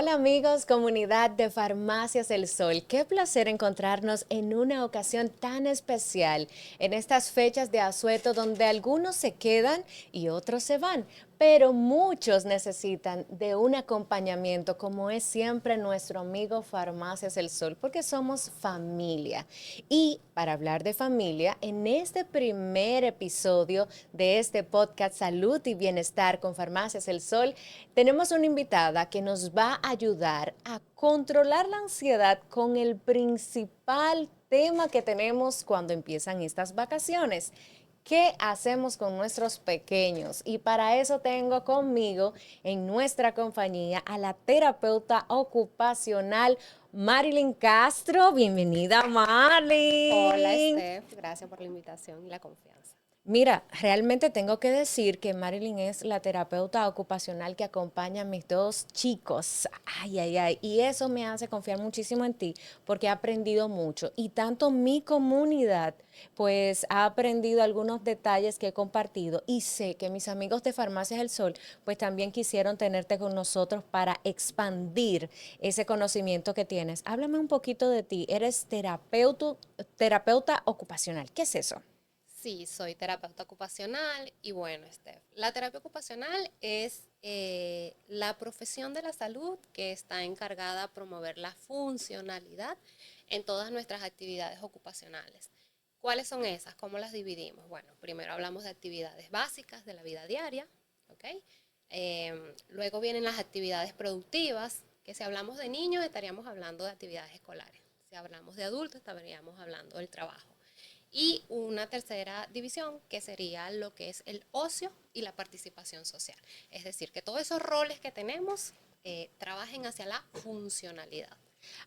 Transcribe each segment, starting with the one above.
Hola amigos, comunidad de Farmacias El Sol. Qué placer encontrarnos en una ocasión tan especial, en estas fechas de asueto donde algunos se quedan y otros se van, pero muchos necesitan de un acompañamiento como es siempre nuestro amigo Farmacias El Sol, porque somos familia. Y para hablar de familia, en este primer episodio de este podcast Salud y Bienestar con Farmacias El Sol, tenemos una invitada que nos va a ayudar a controlar la ansiedad con el principal tema que tenemos cuando empiezan estas vacaciones. ¿Qué hacemos con nuestros pequeños? Y para eso tengo conmigo en nuestra compañía a la terapeuta ocupacional Marilyn Castro. Bienvenida, Hola, Marilyn. Steph. Gracias por la invitación y la confianza. Mira, realmente tengo que decir que Marilyn es la terapeuta ocupacional que acompaña a mis dos chicos. Ay, ay, ay. Y eso me hace confiar muchísimo en ti porque he aprendido mucho. Y tanto mi comunidad, pues ha aprendido algunos detalles que he compartido. Y sé que mis amigos de Farmacias del Sol, pues también quisieron tenerte con nosotros para expandir ese conocimiento que tienes. Háblame un poquito de ti. Eres terapeuta ocupacional. ¿Qué es eso? Sí, soy terapeuta ocupacional y bueno, Steph, la terapia ocupacional es la profesión de la salud que está encargada de promover la funcionalidad en todas nuestras actividades ocupacionales. ¿Cuáles son esas? ¿Cómo las dividimos? Bueno, primero hablamos de actividades básicas de la vida diaria, ¿ok? Luego vienen las actividades productivas, que si hablamos de niños estaríamos hablando de actividades escolares. Si hablamos de adultos estaríamos hablando del trabajo. Y una tercera división que sería lo que es el ocio y la participación social. Es decir, que todos esos roles que tenemos trabajen hacia la funcionalidad.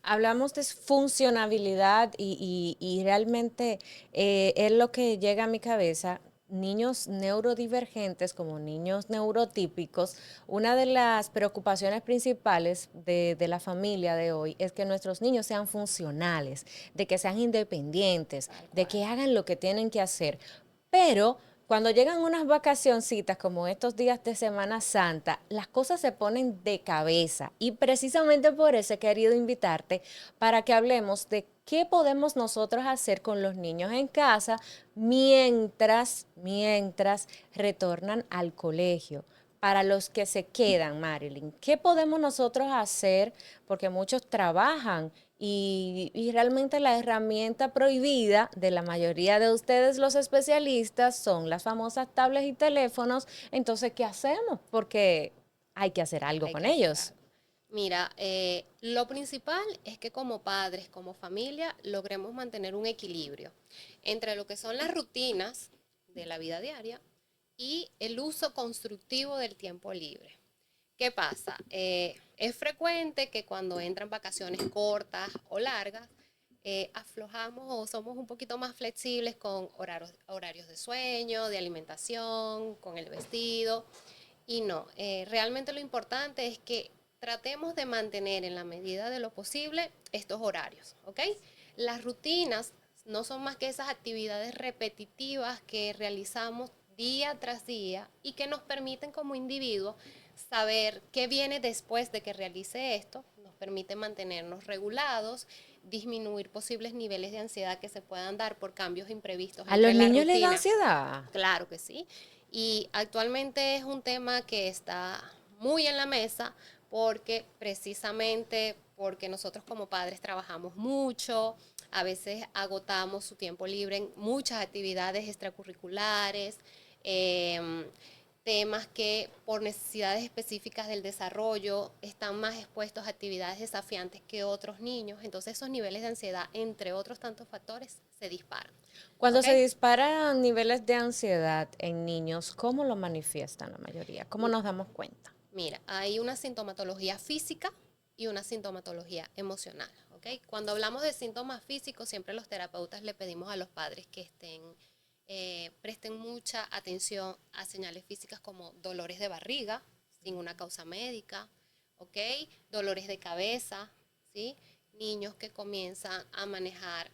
Hablamos de funcionabilidad y realmente es lo que llega a mi cabeza. Niños neurodivergentes como niños neurotípicos, una de las preocupaciones principales de la familia de hoy es que nuestros niños sean funcionales, de que sean independientes, Tal de cual. que hagan lo que tienen que hacer. Pero cuando llegan unas vacacioncitas como estos días de Semana Santa, las cosas se ponen de cabeza y precisamente por eso he querido invitarte para que hablemos de qué podemos nosotros hacer con los niños en casa mientras retornan al colegio. Para los que se quedan, Marilyn, ¿qué podemos nosotros hacer? Porque muchos trabajan y realmente la herramienta prohibida de la mayoría de ustedes, los especialistas, son las famosas tablets y teléfonos. Entonces, ¿qué hacemos? Porque hay que hacer algo Hay con que hacer ellos. algo. Mira, lo principal es que como padres, como familia, logremos mantener un equilibrio entre lo que son las rutinas de la vida diaria y el uso constructivo del tiempo libre. ¿Qué pasa? Es frecuente que cuando entran vacaciones cortas o largas, aflojamos o somos un poquito más flexibles con horarios de sueño, de alimentación, con el vestido. Y no, realmente lo importante es que tratemos de mantener en la medida de lo posible estos horarios, ¿ok? Las rutinas no son más que esas actividades repetitivas que realizamos día tras día y que nos permiten como individuos saber qué viene después de que realice esto, nos permite mantenernos regulados, disminuir posibles niveles de ansiedad que se puedan dar por cambios imprevistos A los entre la niños les da rutina. ansiedad. Claro que sí. Y actualmente es un tema que está muy en la mesa porque precisamente porque nosotros como padres trabajamos mucho, a veces agotamos su tiempo libre en muchas actividades extracurriculares, eh, temas que por necesidades específicas del desarrollo están más expuestos a actividades desafiantes que otros niños. Entonces esos niveles de ansiedad, entre otros tantos factores, se disparan. Cuando ¿Ok? se disparan niveles de ansiedad en niños, ¿cómo lo manifiestan la mayoría? ¿Cómo nos damos cuenta? Mira, hay una sintomatología física y una sintomatología emocional, ¿ok? Cuando hablamos de síntomas físicos, siempre los terapeutas le pedimos a los padres que presten mucha atención a señales físicas como dolores de barriga, sin una causa médica, ¿ok? Dolores de cabeza, ¿sí? Niños que comienzan a manejar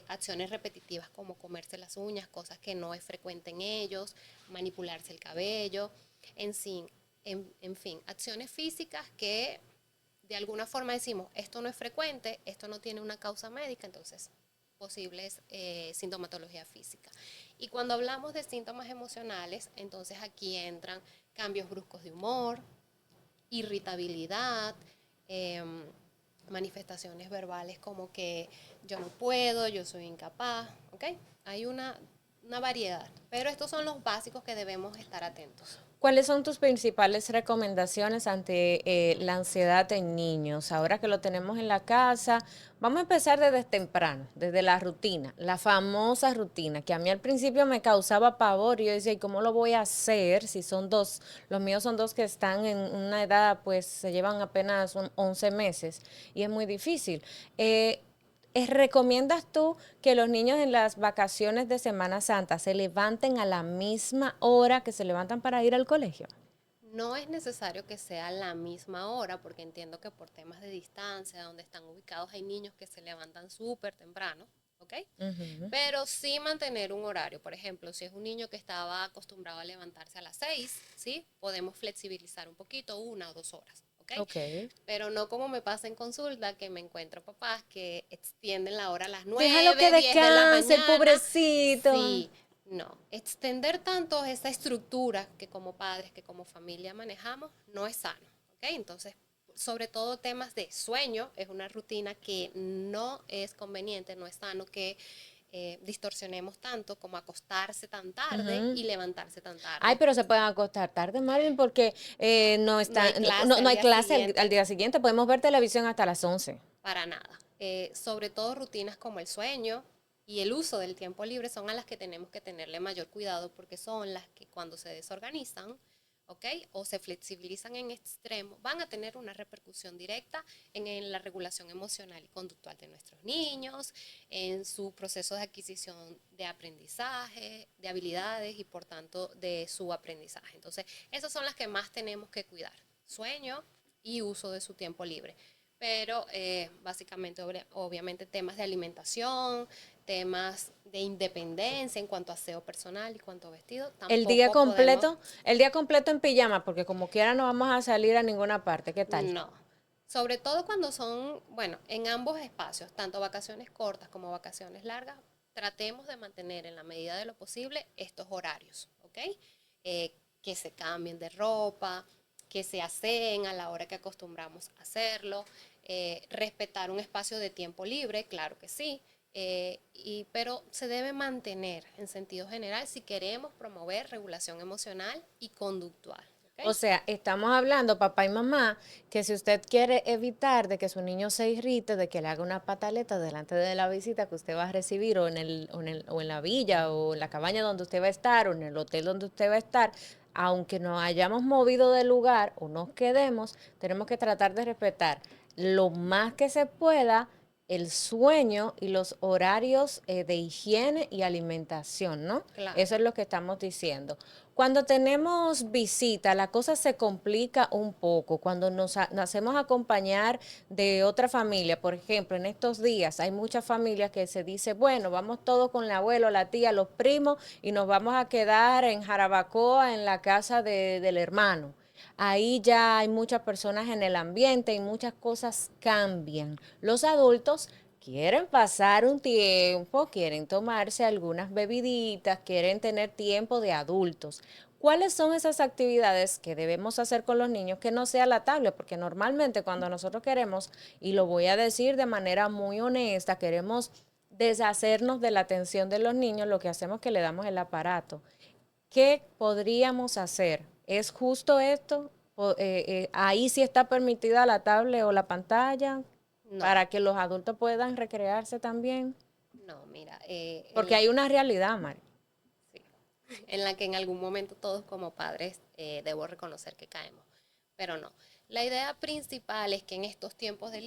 acciones repetitivas como comerse las uñas, cosas que no es frecuente en ellos, manipularse el cabello, en fin, en fin, acciones físicas que de alguna forma decimos, esto no es frecuente, esto no tiene una causa médica, entonces posibles sintomatología física. Y cuando hablamos de síntomas emocionales, entonces aquí entran cambios bruscos de humor, irritabilidad, eh, manifestaciones verbales como que yo no puedo, yo soy incapaz, ¿ok? Hay una variedad, pero estos son los básicos que debemos estar atentos. ¿Cuáles son tus principales recomendaciones ante la ansiedad en niños? Ahora que lo tenemos en la casa, vamos a empezar desde temprano, desde la rutina, la famosa rutina, que a mí al principio me causaba pavor y yo decía, ¿y cómo lo voy a hacer si son dos? Los míos son dos que están en una edad, pues se llevan apenas 11 meses y es muy difícil. ¿Recomiendas tú que los niños en las vacaciones de Semana Santa se levanten a la misma hora que se levantan para ir al colegio? No es necesario que sea la misma hora, porque entiendo que por temas de distancia, donde están ubicados, hay niños que se levantan súper temprano, ¿ok? Pero sí mantener un horario. Por ejemplo, si es un niño que estaba acostumbrado a levantarse a las 6, ¿sí? Podemos flexibilizar un poquito, 1 o 2 horas. Ok. Pero no como me pasa en consulta, que me encuentro papás que extienden la hora a las Déjalo que 9, 10 de la descanse, el mañana. pobrecito. Sí, no. Extender tanto esa estructura que como padres, que como familia manejamos, no es sano. ¿Ok? Entonces, sobre todo temas de sueño, es una rutina que no es conveniente, no es sano que distorsionemos tanto como acostarse tan tarde y levantarse tan Ay, tarde. pero se pueden acostar tarde, Marvin, porque no No hay están, clase no al hay día clase al siguiente. día siguiente. Podemos ver televisión hasta las 11. Para nada. Sobre todo rutinas como el sueño y el uso del tiempo libre son a las que tenemos que tenerle mayor cuidado, porque son las que cuando se desorganizan, ¿ok? O se flexibilizan en extremo, van a tener una repercusión directa en la regulación emocional y conductual de nuestros niños, en su proceso de adquisición de aprendizaje, de habilidades y por tanto de su aprendizaje. Entonces, esas son las que más tenemos que cuidar. Sueño y uso de su tiempo libre. Pero básicamente, obviamente, temas de alimentación, temas de independencia en cuanto a aseo personal y cuanto a vestido, tampoco podemos. El día completo en pijama, porque como quiera no vamos a salir a ninguna parte. ¿Qué tal? No. Sobre todo cuando son, bueno, en ambos espacios, tanto vacaciones cortas como vacaciones largas, tratemos de mantener en la medida de lo posible estos horarios, ¿ok? Que se cambien de ropa, que se aseen a la hora que acostumbramos a hacerlo, respetar un espacio de tiempo libre, claro que sí, pero se debe mantener en sentido general si queremos promover regulación emocional y conductual. O ¿Okay? sea, estamos hablando, papá y mamá, que si usted quiere evitar de que su niño se irrite, de que le haga una pataleta delante de la visita que usted va a recibir o en la villa o en la cabaña donde usted va a estar o en el hotel donde usted va a estar, aunque nos hayamos movido del lugar o nos quedemos, tenemos que tratar de respetar lo más que se pueda el sueño y los horarios de higiene y alimentación, ¿no? Eso Claro. es lo que estamos diciendo. Cuando tenemos visita, la cosa se complica un poco. Cuando nos hacemos acompañar de otra familia, por ejemplo, en estos días hay muchas familias que se dice, bueno, vamos todos con el abuelo, la tía, los primos y nos vamos a quedar en Jarabacoa, en la casa del hermano. Ahí ya hay muchas personas en el ambiente y muchas cosas cambian. Los adultos quieren pasar un tiempo, quieren tomarse algunas bebiditas, quieren tener tiempo de adultos. ¿Cuáles son esas actividades que debemos hacer con los niños que no sea la tablet? Porque normalmente cuando nosotros queremos, y lo voy a decir de manera muy honesta, queremos deshacernos de la atención de los niños, lo que hacemos es que le damos el aparato. ¿Qué podríamos hacer? ¿Es justo esto? Ahí sí está permitida la tablet o la pantalla No, para que los adultos puedan recrearse también. no, mira, Porque hay una realidad, Mari. sí, en la que en algún momento todos como padres debo reconocer que caemos, pero no. La idea principal es que en estos tiempos de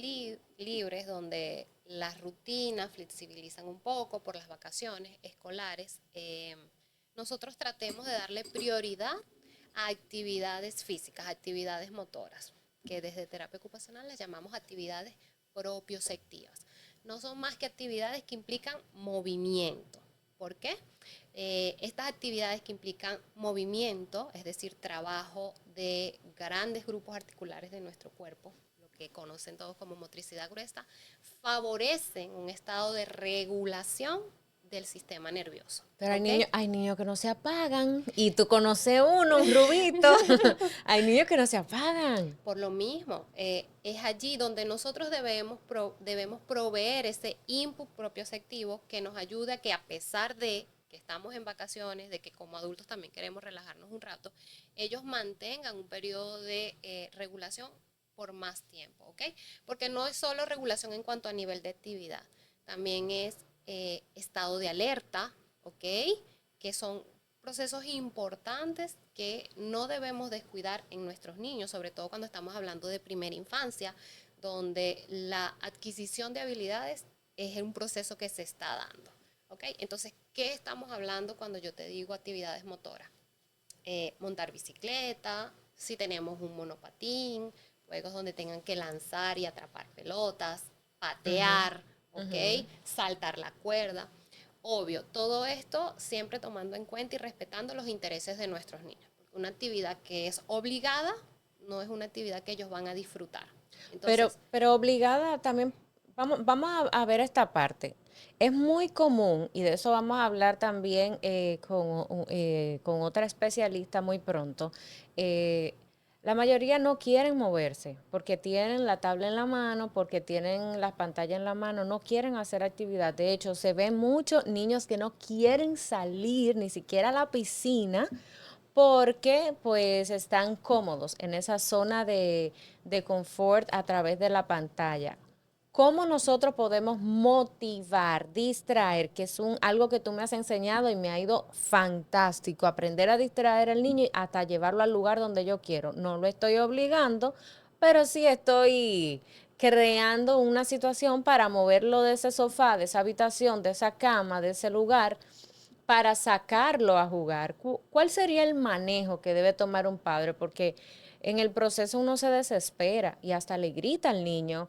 libres, donde las rutinas flexibilizan un poco por las vacaciones escolares, nosotros tratemos de darle prioridad a actividades físicas, actividades motoras, que desde terapia ocupacional las llamamos actividades propioceptivas. No son más que actividades que implican movimiento. ¿Por qué? Estas actividades que implican movimiento, es decir, trabajo de grandes grupos articulares de nuestro cuerpo, lo que conocen todos como motricidad gruesa, favorecen un estado de regulación del sistema nervioso. Pero ¿Ok? hay niños que no se apagan. Y tú conoces uno, un rubito. Hay niños que no se apagan. Por lo mismo, es allí donde nosotros debemos proveer ese input propioceptivo que nos ayude a que, a pesar de que estamos en vacaciones, de que como adultos también queremos relajarnos un rato, ellos mantengan un periodo de regulación por más tiempo, ¿ok? Porque no es solo regulación en cuanto a nivel de actividad, también es estado de alerta, ¿ok? Que son procesos importantes que no debemos descuidar en nuestros niños, sobre todo cuando estamos hablando de primera infancia, donde la adquisición de habilidades es un proceso que se está dando. ¿Ok? Entonces, ¿qué estamos hablando cuando yo te digo actividades motoras? Montar bicicleta, si tenemos un monopatín, juegos donde tengan que lanzar y atrapar pelotas, patear, ¿ok? Saltar la cuerda. Obvio, todo esto siempre tomando en cuenta y respetando los intereses de nuestros niños. Una actividad que es obligada no es una actividad que ellos van a disfrutar. Entonces, Pero obligada también, vamos a ver esta parte. Es muy común, y de eso vamos a hablar también con otra especialista muy pronto. eh, la mayoría no quieren moverse porque tienen la tabla en la mano, porque tienen las pantallas en la mano, no quieren hacer actividad. De hecho, se ven muchos niños que no quieren salir ni siquiera a la piscina porque pues están cómodos en esa zona de confort a través de la pantalla. ¿Cómo nosotros podemos motivar, distraer, que es algo que tú me has enseñado y me ha ido fantástico, aprender a distraer al niño hasta llevarlo al lugar donde yo quiero? No lo estoy obligando, pero sí estoy creando una situación para moverlo de ese sofá, de esa habitación, de esa cama, de ese lugar para sacarlo a jugar. ¿Cuál sería el manejo que debe tomar un padre? Porque en el proceso uno se desespera y hasta le grita al niño,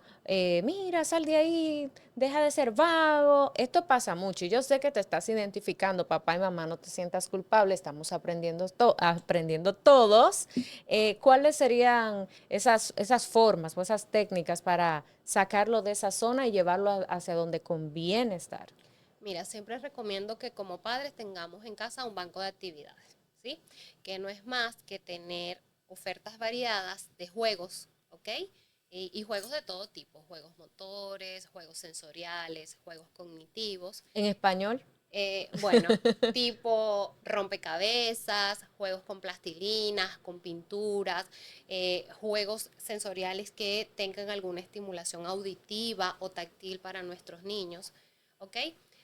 mira, sal de ahí, deja de ser vago. Esto pasa mucho y yo sé que te estás identificando, papá y mamá, no te sientas culpable, estamos aprendiendo todos. ¿Cuáles serían esas formas o esas técnicas para sacarlo de esa zona y llevarlo hacia donde conviene estar? mira, siempre recomiendo que como padres tengamos en casa un banco de actividades, ¿sí? Que no es más que tener ofertas variadas de juegos, ¿ok? Y juegos de todo tipo, juegos motores, juegos sensoriales, juegos cognitivos. En español. Bueno, tipo rompecabezas, juegos con plastilinas, con pinturas, juegos sensoriales que tengan alguna estimulación auditiva o táctil para nuestros niños, ¿ok?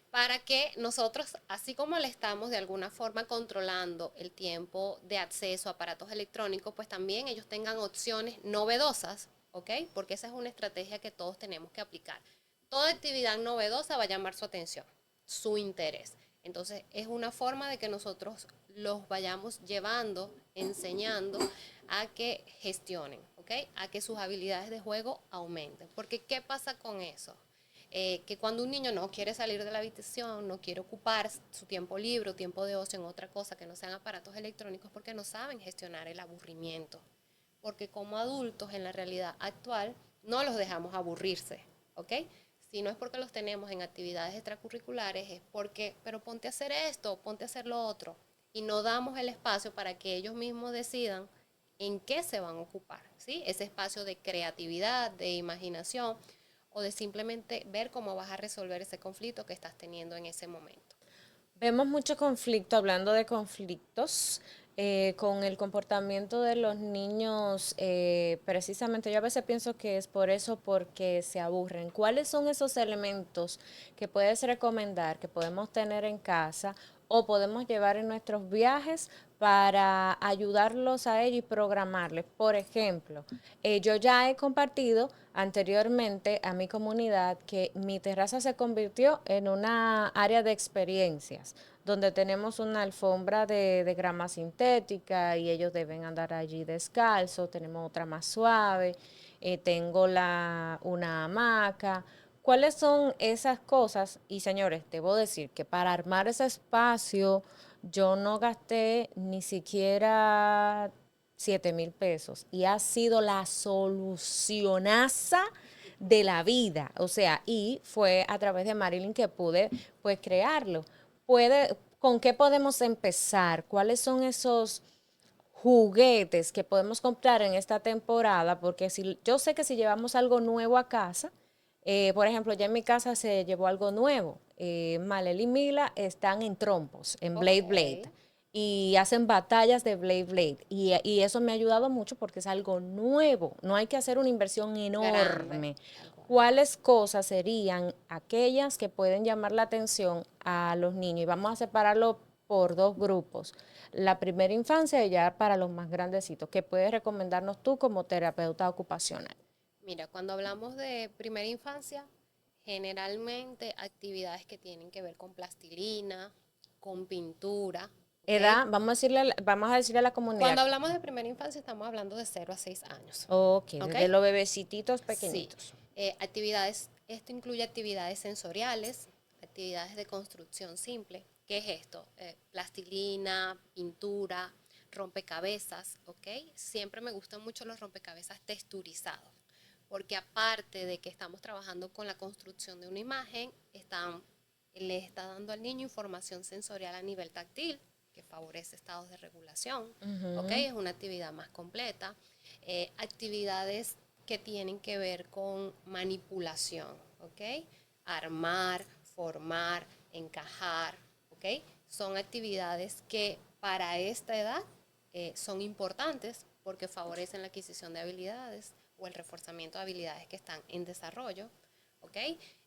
Para que nosotros, así como le estamos de alguna forma controlando el tiempo de acceso a aparatos electrónicos, pues también ellos tengan opciones novedosas, ¿ok? Porque esa es una estrategia que todos tenemos que aplicar. Toda actividad novedosa va a llamar su atención, su interés. Entonces, es una forma de que nosotros los vayamos llevando, enseñando a que gestionen, ¿ok? A que sus habilidades de juego aumenten. Porque, ¿qué pasa con eso? Que cuando un niño no quiere salir de la habitación, no quiere ocupar su tiempo libre o tiempo de ocio en otra cosa que no sean aparatos electrónicos, porque no saben gestionar el aburrimiento. Porque como adultos en la realidad actual no los dejamos aburrirse, ¿ok? Si no es porque los tenemos en actividades extracurriculares, es porque, pero ponte a hacer esto, ponte a hacer lo otro. Y no damos el espacio para que ellos mismos decidan en qué se van a ocupar, ¿sí? Ese espacio de creatividad, de imaginación o de simplemente ver cómo vas a resolver ese conflicto que estás teniendo en ese momento. Vemos mucho conflicto, hablando de conflictos, con el comportamiento de los niños. Precisamente yo a veces pienso que es por eso, porque se aburren. ¿Cuáles son esos elementos que puedes recomendar, que podemos tener en casa o podemos llevar en nuestros viajes para ayudarlos a ellos y programarles? Por ejemplo, yo ya he compartido anteriormente a mi comunidad que mi terraza se convirtió en una área de experiencias, donde tenemos una alfombra de grama sintética y ellos deben andar allí descalzos. Tenemos otra más suave, tengo una hamaca. ¿Cuáles son esas cosas? Y señores, debo decir que para armar ese espacio yo no gasté ni siquiera 7,000 pesos y ha sido la solucionaza de la vida. O sea, y fue a través de Marilyn que pude pues crearlo. ¿Con qué podemos empezar? ¿Cuáles son esos juguetes que podemos comprar en esta temporada? Porque si yo sé que si llevamos algo nuevo a casa, por ejemplo, ya en mi casa se llevó algo nuevo. Malel y Mila están en trompos, en Blade Blade. Ok. Y hacen batallas de Blade Blade. Y eso me ha ayudado mucho porque es algo nuevo. No hay que hacer una inversión Grande, enorme. tal cual. ¿Cuáles cosas serían aquellas que pueden llamar la atención a los niños? Y vamos a separarlo por dos grupos. La primera infancia y ya para los más grandecitos. ¿Qué puedes recomendarnos tú como terapeuta ocupacional? Mira, cuando hablamos de primera infancia, generalmente actividades que tienen que ver con plastilina, con pintura, ¿ok? Edad, vamos a decirle a la comunidad. Cuando hablamos de primera infancia estamos hablando de 0 a 6 años, Ok, ¿ok? desde los bebecititos Sí. pequeñitos. Actividades, esto incluye actividades sensoriales, actividades de construcción simple. ¿Qué es esto? Plastilina, pintura, rompecabezas, ¿ok? Siempre me gustan mucho los rompecabezas texturizados, porque aparte de que estamos trabajando con la construcción de una imagen, le está dando al niño información sensorial a nivel táctil, que favorece estados de regulación, ¿ok? Es una actividad más completa. Actividades que tienen que ver con manipulación, ¿ok? Armar, formar, encajar, ¿ok? Son actividades que para esta edad son importantes porque favorecen la adquisición de habilidades o el reforzamiento de habilidades que están en desarrollo, ¿ok?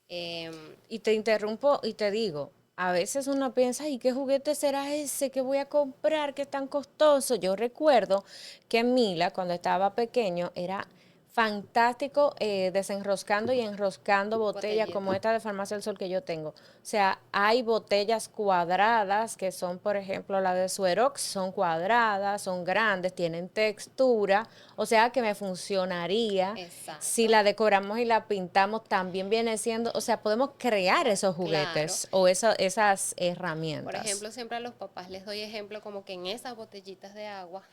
Y te interrumpo y te digo, a veces uno piensa, ¿y qué juguete será ese que voy a comprar que es tan costoso? Yo recuerdo que Mila, cuando estaba pequeño, era fantástico desenroscando y enroscando botellas como Botellita. esta de Farmacia del Sol que yo tengo. O sea, hay botellas cuadradas que son, por ejemplo, la de Suerox, son cuadradas, son grandes, tienen textura, o sea que me funcionaría. Si Exacto. la decoramos y la pintamos, también viene siendo, o sea, podemos crear esos Claro. juguetes o esas Por herramientas. ejemplo, siempre a los papás les doy ejemplo como que en esas botellitas de agua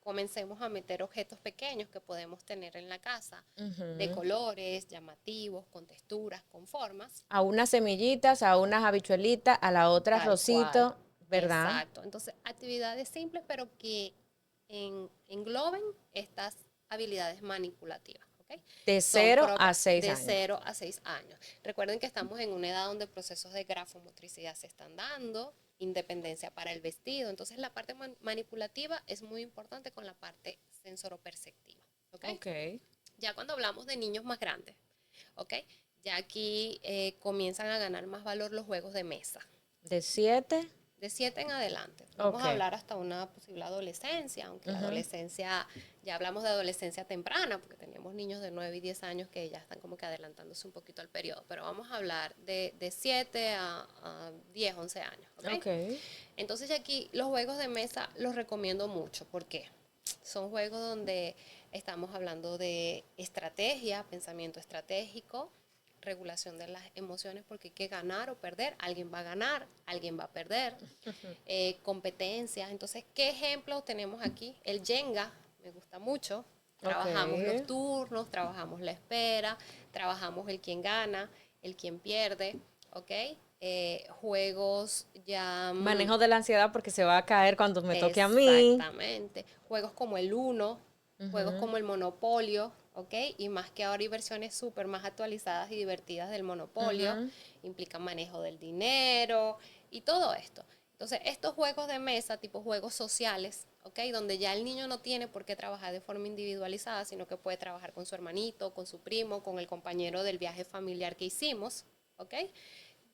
comencemos a meter objetos pequeños que podemos tener en la casa, de colores, llamativos, con texturas, con formas, A unas semillitas, a unas habichuelitas, a la otra tal cual. rosito, ¿verdad? Exacto. Entonces, actividades simples, pero que engloben estas habilidades manipulativas. ¿Ok? De Son 0 a 6 de años. 0 a 6 años. Recuerden que estamos en una edad donde procesos de grafomotricidad se están dando, independencia para el vestido. Entonces, la parte manipulativa es muy importante con la parte sensoroperceptiva. ¿Ok? Ok. Ya cuando hablamos de niños más grandes, ¿ok? Ya aquí comienzan a ganar más valor los juegos de mesa. De 7, De 7 en adelante. Vamos a ok. hablar hasta una posible adolescencia, aunque la adolescencia, ya hablamos de adolescencia temprana, porque tenemos niños de 9 y 10 años que ya están como que adelantándose un poquito al periodo, pero vamos a hablar de 7 a 10, 11 años, ¿ok? Ok. Entonces aquí los juegos de mesa los recomiendo mucho, porque son juegos donde estamos hablando de estrategia, pensamiento estratégico, regulación de las emociones, porque hay que ganar o perder, alguien va a ganar, alguien va a perder, competencias. Entonces, ¿qué ejemplos tenemos aquí? El Jenga, me gusta mucho. Ok. Trabajamos los turnos, trabajamos la espera, trabajamos el quien gana, el quien pierde, ¿ok? Juegos ya... Manejo de la ansiedad porque se va a caer cuando me toque a mí. Exactamente. Juegos como el Uno, juegos como el Monopolio, ¿ok? Y más que ahora hay versiones súper más actualizadas y divertidas del Monopolio, implican manejo del dinero y todo esto. Entonces, estos juegos de mesa, tipo juegos sociales, ¿ok? Donde ya el niño no tiene por qué trabajar de forma individualizada, sino que puede trabajar con su hermanito, con su primo, con el compañero del viaje familiar que hicimos, ¿ok?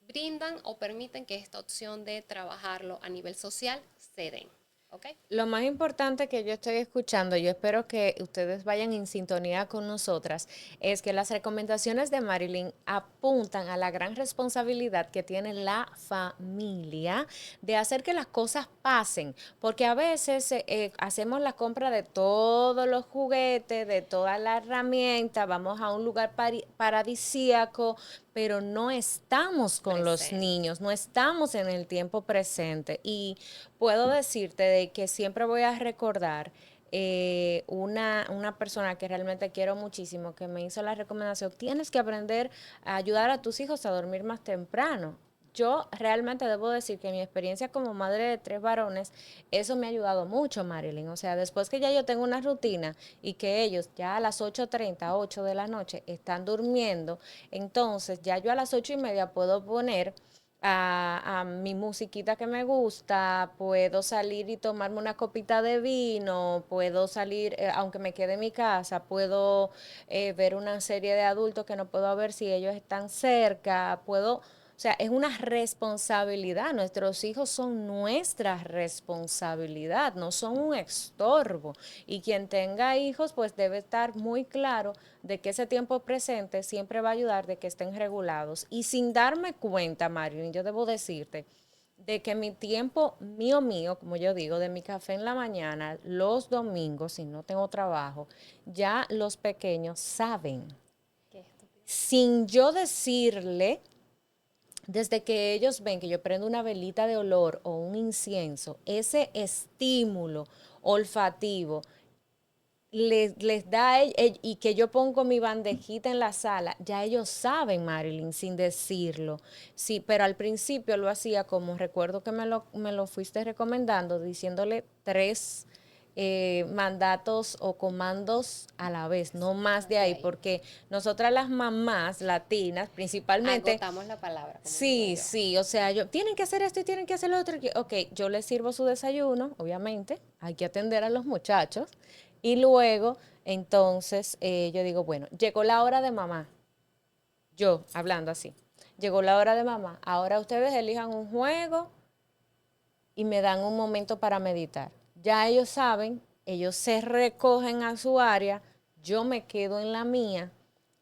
Brindan o permiten que esta opción de trabajarlo a nivel social se den. ¿Ok? Lo más importante que yo estoy escuchando, yo espero que ustedes vayan en sintonía con nosotras, es que las recomendaciones de Marilyn apuntan a la gran responsabilidad que tiene la familia de hacer que las cosas pasen, porque a veces hacemos la compra de todos los juguetes, de todas las herramientas, vamos a un lugar paradisíaco, pero no estamos con los Presente. niños, no estamos en el tiempo presente. Y puedo decirte de que siempre voy a recordar una persona que realmente quiero muchísimo, que me hizo la recomendación, tienes que aprender a ayudar a tus hijos a dormir más temprano. Yo realmente debo decir que mi experiencia como madre de 3 varones, eso me ha ayudado mucho, Marilyn. O sea, después que ya yo tengo una rutina y que ellos ya a las 8:30, 8 de la noche están durmiendo, entonces ya yo a las 8:30 puedo poner a mi musiquita que me gusta, puedo salir y tomarme una copita de vino, puedo salir, aunque me quede en mi casa, puedo ver una serie de adultos que no puedo ver si ellos están cerca, puedo, o sea, es una responsabilidad. Nuestros hijos son nuestra responsabilidad, no son un estorbo. Y quien tenga hijos, pues debe estar muy claro de que ese tiempo presente siempre va a ayudar de que estén regulados. Y sin darme cuenta, Marilyn, yo debo decirte de que mi tiempo mío, como yo digo, de mi café en la mañana, los domingos, si no tengo trabajo, ya los pequeños saben, Qué estúpido. sin yo decirle, desde que ellos ven que yo prendo una velita de olor o un incienso, ese estímulo olfativo les da y que yo pongo mi bandejita en la sala, ya ellos saben, Marilyn, sin decirlo. Sí, pero al principio lo hacía como recuerdo que me lo fuiste recomendando, diciéndole 3 mandatos o comandos a la vez, no más Más de de ahí, ahí. porque nosotras las mamás latinas, principalmente, Agotamos la palabra, como digo sí, yo. sí, o sea, tienen que hacer esto y tienen que hacer lo otro. Ok, yo les sirvo su desayuno, obviamente, hay que atender a los muchachos. Y luego, entonces, yo digo, bueno, llegó la hora de mamá. Yo, hablando así, llegó la hora de mamá. Ahora ustedes elijan un juego y me dan un momento para meditar. Ya ellos saben, ellos se recogen a su área, yo me quedo en la mía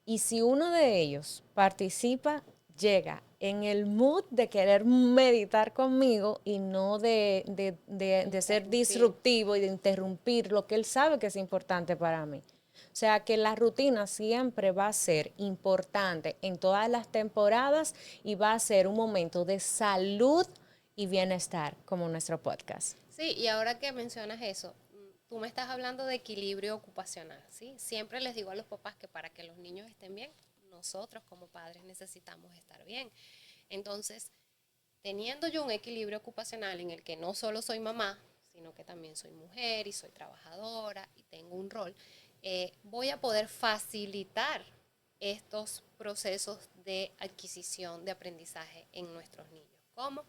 y si uno de ellos participa, llega en el mood de querer meditar conmigo y no de ser Interrumpir. disruptivo y de interrumpir lo que él sabe que es importante para mí. O sea que la rutina siempre va a ser importante en todas las temporadas y va a ser un momento de salud y bienestar como nuestro podcast. Sí, y ahora que mencionas eso, tú me estás hablando de equilibrio ocupacional, ¿sí? Siempre les digo a los papás que para que los niños estén bien, nosotros como padres necesitamos estar bien. Entonces, teniendo yo un equilibrio ocupacional en el que no solo soy mamá, sino que también soy mujer y soy trabajadora y tengo un rol, voy a poder facilitar estos procesos de adquisición de aprendizaje en nuestros niños. ¿Cómo?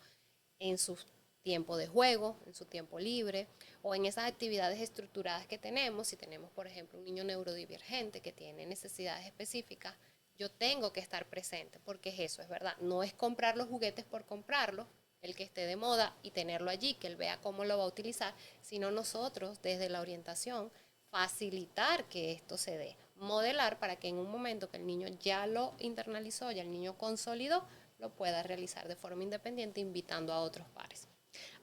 En su tiempo de juego, en su tiempo libre o en esas actividades estructuradas que tenemos. Si tenemos, por ejemplo, un niño neurodivergente que tiene necesidades específicas, yo tengo que estar presente, porque es eso, es verdad. No es comprar los juguetes por comprarlos, el que esté de moda y tenerlo allí, que él vea cómo lo va a utilizar, sino nosotros desde la orientación facilitar que esto se dé, modelar para que en un momento que el niño ya lo internalizó, ya el niño consolidó, lo pueda realizar de forma independiente invitando a otros pares.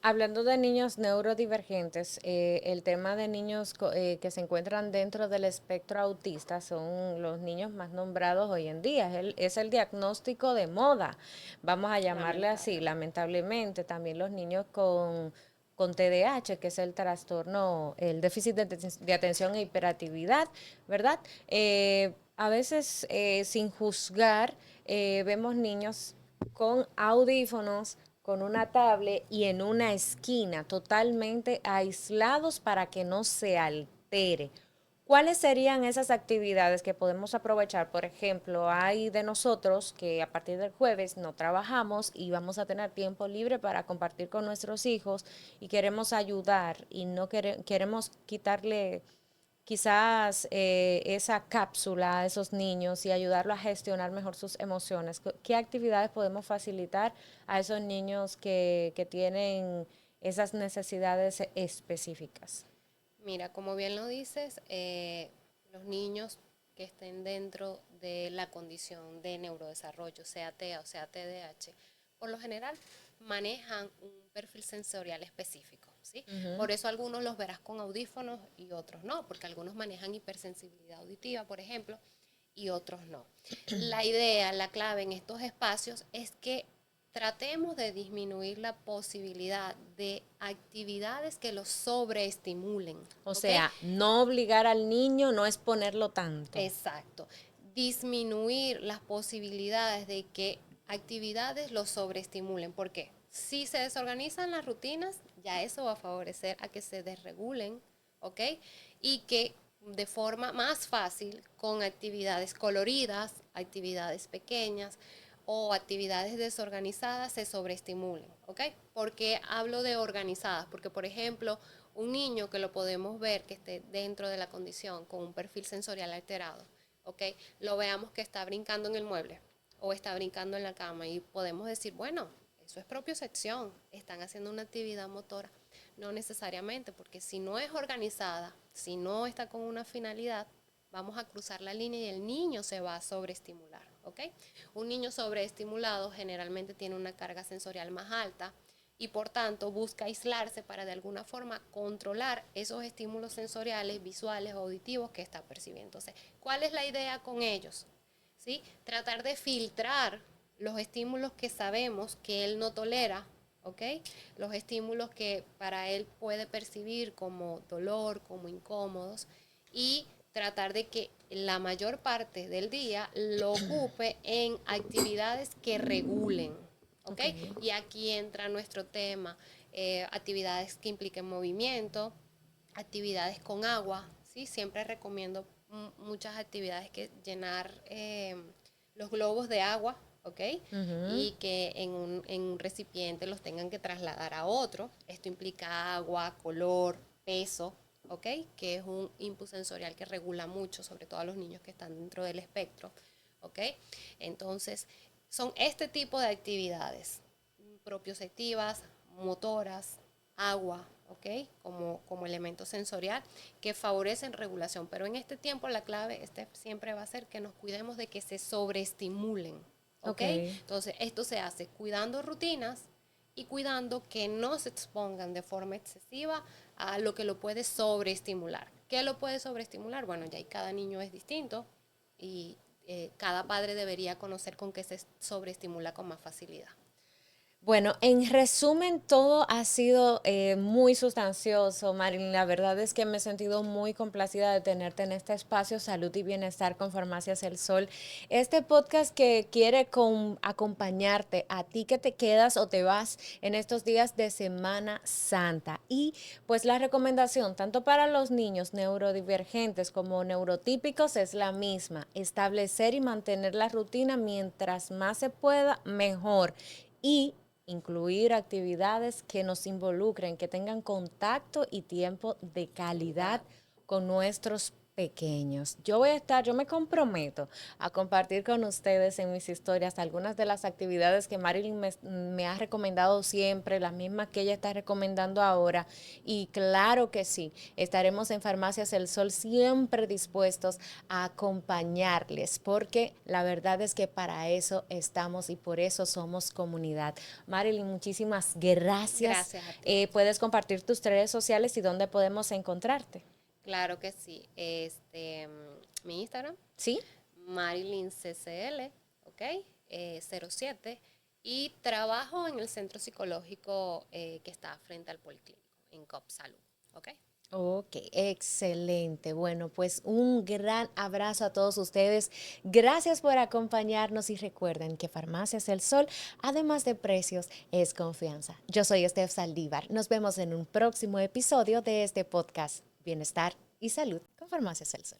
Hablando de niños neurodivergentes, el tema de niños que se encuentran dentro del espectro autista son los niños más nombrados hoy en día. Es el diagnóstico de moda, vamos a llamarle así, Lamentablemente. lamentablemente. También los niños con TDAH, que es el trastorno, el déficit de atención e hiperactividad, ¿verdad? A veces, sin juzgar, vemos niños con audífonos, con una tablet y en una esquina, totalmente aislados para que no se altere. ¿Cuáles serían esas actividades que podemos aprovechar? Por ejemplo, hay de nosotros que a partir del jueves no trabajamos y vamos a tener tiempo libre para compartir con nuestros hijos y queremos ayudar y no queremos quitarle quizás esa cápsula a esos niños y ayudarlo a gestionar mejor sus emociones. ¿Qué actividades podemos facilitar a esos niños que tienen esas necesidades específicas? Mira, como bien lo dices, los niños que estén dentro de la condición de neurodesarrollo, sea TEA o sea TDAH, por lo general manejan un perfil sensorial específico, ¿sí? Por eso algunos los verás con audífonos y otros no, porque algunos manejan hipersensibilidad auditiva, por ejemplo, y otros no. La idea, la clave en estos espacios es que tratemos de disminuir la posibilidad de actividades que los sobreestimulen. O ¿ok? sea, no obligar al niño, no exponerlo tanto. Exacto. Disminuir las posibilidades de que actividades los sobreestimulen. ¿Por qué? Si se desorganizan las rutinas, ya eso va a favorecer a que se desregulen, ¿ok? Y que de forma más fácil, con actividades coloridas, actividades pequeñas o actividades desorganizadas, se sobreestimulen, ¿ok? ¿Por qué hablo de organizadas? Porque, por ejemplo, un niño que lo podemos ver que esté dentro de la condición con un perfil sensorial alterado, ¿ok? Lo veamos que está brincando en el mueble o está brincando en la cama y podemos decir, bueno, eso es propiocepción, están haciendo una actividad motora. No necesariamente, porque si no es organizada, si no está con una finalidad, vamos a cruzar la línea y el niño se va a sobreestimular, ¿ok? Un niño sobreestimulado generalmente tiene una carga sensorial más alta y por tanto busca aislarse para de alguna forma controlar esos estímulos sensoriales, visuales, auditivos que está percibiendo. Entonces, ¿cuál es la idea con ellos? ¿Sí? Tratar de filtrar los estímulos que sabemos que él no tolera, ¿ok? Los estímulos que para él puede percibir como dolor, como incómodos, y tratar de que la mayor parte del día lo ocupe en actividades que regulen, ¿ok? Y aquí entra nuestro tema, actividades que impliquen movimiento, actividades con agua, ¿sí? Siempre recomiendo muchas actividades que llenar los globos de agua, ¿ok? Y que en un recipiente los tengan que trasladar a otro. Esto implica agua, color, peso, ¿ok? Que es un input sensorial que regula mucho, sobre todo a los niños que están dentro del espectro, ¿ok? Entonces, son este tipo de actividades propioceptivas, motoras, agua, ¿ok? Como elemento sensorial que favorecen regulación. Pero en este tiempo la clave siempre va a ser que nos cuidemos de que se sobreestimulen, ¿ok? Entonces esto se hace cuidando rutinas y cuidando que no se expongan de forma excesiva a lo que lo puede sobreestimular. ¿Qué lo puede sobreestimular? Bueno, ya cada niño es distinto y cada padre debería conocer con qué se sobreestimula con más facilidad. Bueno, en resumen, todo ha sido muy sustancioso, Marilyn. La verdad es que me he sentido muy complacida de tenerte en este espacio Salud y Bienestar con Farmacias El Sol. Este podcast que quiere acompañarte a ti que te quedas o te vas en estos días de Semana Santa. Y pues la recomendación, tanto para los niños neurodivergentes como neurotípicos, es la misma. Establecer y mantener la rutina mientras más se pueda, mejor. Y incluir actividades que nos involucren, que tengan contacto y tiempo de calidad con nuestros pequeños. Yo me comprometo a compartir con ustedes en mis historias algunas de las actividades que Marilyn me ha recomendado siempre, las mismas que ella está recomendando ahora. Y claro que sí, estaremos en Farmacias El Sol siempre dispuestos a acompañarles, porque la verdad es que para eso estamos y por eso somos comunidad. Marilyn, muchísimas gracias. Gracias a ti. Puedes compartir tus redes sociales y dónde podemos encontrarte. Claro que sí. Mi Instagram, ¿Sí? Marilyn CCL, ¿ok? 07. Y trabajo en el centro psicológico que está frente al Policlínico, en COP Salud, ¿ok? Ok, excelente. Bueno, pues un gran abrazo a todos ustedes. Gracias por acompañarnos y recuerden que Farmacias El Sol, además de precios, es confianza. Yo soy Steph Saldívar. Nos vemos en un próximo episodio de este podcast Bienestar y Salud con Farmacias El Sol.